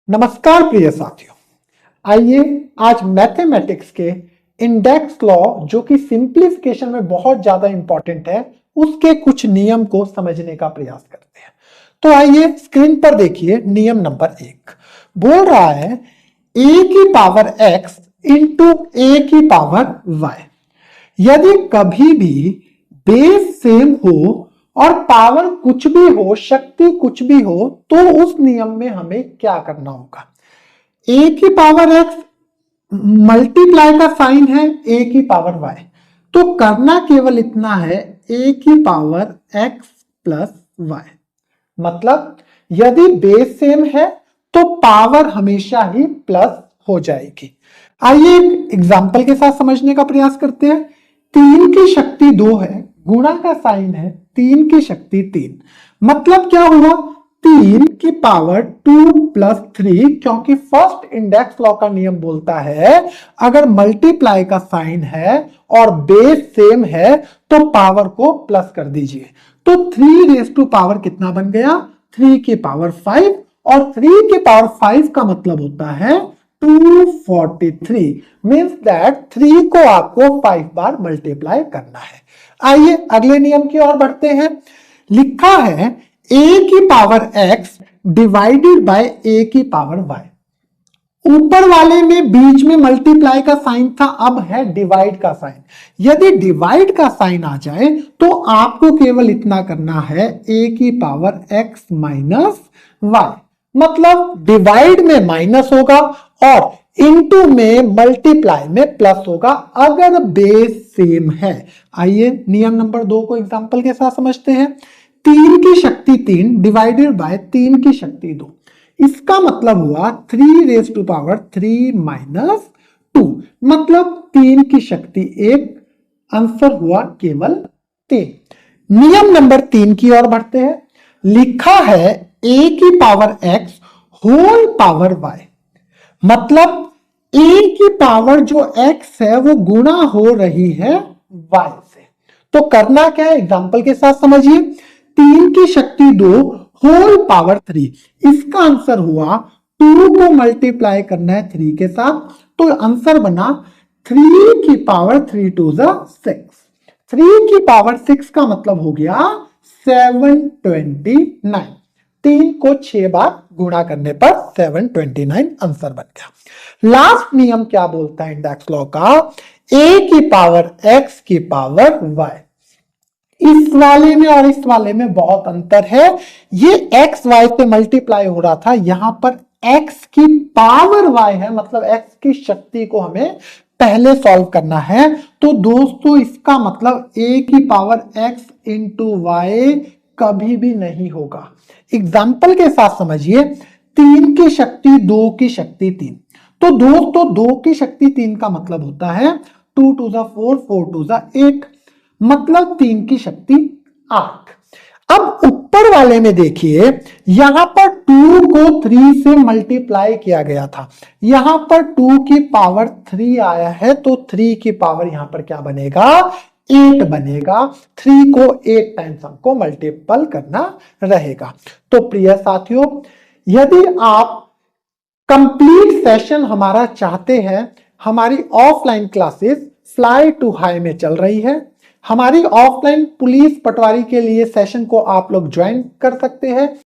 नमस्कार प्रिय साथियों, आइए आज मैथमेटिक्स के इंडेक्स लॉ जो कि सिंप्लीफिकेशन में बहुत ज्यादा इंपॉर्टेंट है उसके कुछ नियम को समझने का प्रयास करते हैं। तो आइए स्क्रीन पर देखिए, नियम नंबर 1 बोल रहा है a की पावर x इंटू a की पावर y। यदि कभी भी बेस सेम हो और पावर कुछ भी हो, शक्ति कुछ भी हो, तो उस नियम में हमें क्या करना होगा। a की पावर x मल्टीप्लाई का साइन है a की पावर y, तो करना केवल इतना है a की पावर x प्लस y। मतलब यदि बेस सेम है तो पावर हमेशा ही प्लस हो जाएगी। आइए एक एग्जांपल के साथ समझने का प्रयास करते हैं। 3 की शक्ति 2 है, गुणा का साइन है 3 की शक्ति 3। मतलब क्या हुआ, 3 की पावर 2 प्लस 3, क्योंकि फर्स्ट इंडेक्स लॉ का नियम बोलता है अगर मल्टीप्लाई का साइन है और बेस सेम है तो पावर को प्लस कर दीजिए। तो 3 रेज टू पावर कितना बन गया, 3 की पावर 5, और 3 की पावर 5 का मतलब होता है 243, मीन्स दैट 3 को आपको 5 बार मल्टीप्लाई करना है। आइए अगले नियम की ओर बढ़ते हैं। लिखा है a की power x divided by a की पावर y। ऊपर वाले में बीच में मल्टीप्लाई का साइन था, अब है डिवाइड का साइन। यदि डिवाइड का साइन आ जाए तो आपको केवल इतना करना है a की पावर x माइनस y। मतलब डिवाइड में माइनस होगा और इनटू में मल्टीप्लाई में प्लस होगा अगर बेस सेम है। आइए नियम नंबर 2 को एग्जांपल के साथ समझते हैं। 3 की शक्ति 3 डिवाइडेड बाय 3 की शक्ति 2। इसका मतलब हुआ 3 रेज टू पावर 3 माइनस 2, मतलब 3 की शक्ति 1। आंसर हुआ केवल 3। नियम नंबर 3 की ओर बढ़ते हैं। लिखा है a की power x whole power y। मतलब a की पावर जो x है वो गुणा हो रही है y से। तो करना क्या है, एग्जांपल के साथ समझिए। 3 की शक्ति 2 होल पावर 3, इसका आंसर हुआ 2 को मल्टीप्लाई करना है 3 के साथ, तो आंसर बना 3 की पावर 3 टू 6। 3 की पावर 6 का मतलब हो गया 729। 3 को 6 बार गुणा करने पर 729 आंसर बन गया। लास्ट नियम क्या बोलता है इंडेक्स लॉ का, a की पावर x की पावर y। इस वाले में और इस वाले में बहुत अंतर है। ये x y से मल्टीप्लाई हो रहा था, यहां पर x की पावर y है, मतलब x की शक्ति को हमें पहले सॉल्व करना है। तो दोस्तों इसका मतलब a की पावर x इंटू y कभी भी नहीं होगा। एग्जाम्पल के साथ समझिए। 3 की शक्ति 2 की शक्ति 3, तो दोस्तों 2 की शक्ति 3 का मतलब होता है 2 टू 4, 4 टू 8, मतलब 3 की शक्ति 8। अब ऊपर वाले में देखिए, यहां पर 2 को 3 से मल्टीप्लाई किया गया था, यहां पर 2 की पावर 3 आया है, तो 3 की पावर यहां पर क्या बनेगा, 8 बनेगा। 3 को 8 टाइम्स हमको मल्टीपल करना रहेगा। तो प्रिय साथियों, यदि आप कंप्लीट सेशन हमारा चाहते हैं, हमारी offline classes fly to high में चल रही है। हमारी ऑफलाइन पुलिस पटवारी के लिए सेशन को आप लोग ज्वाइन कर सकते हैं।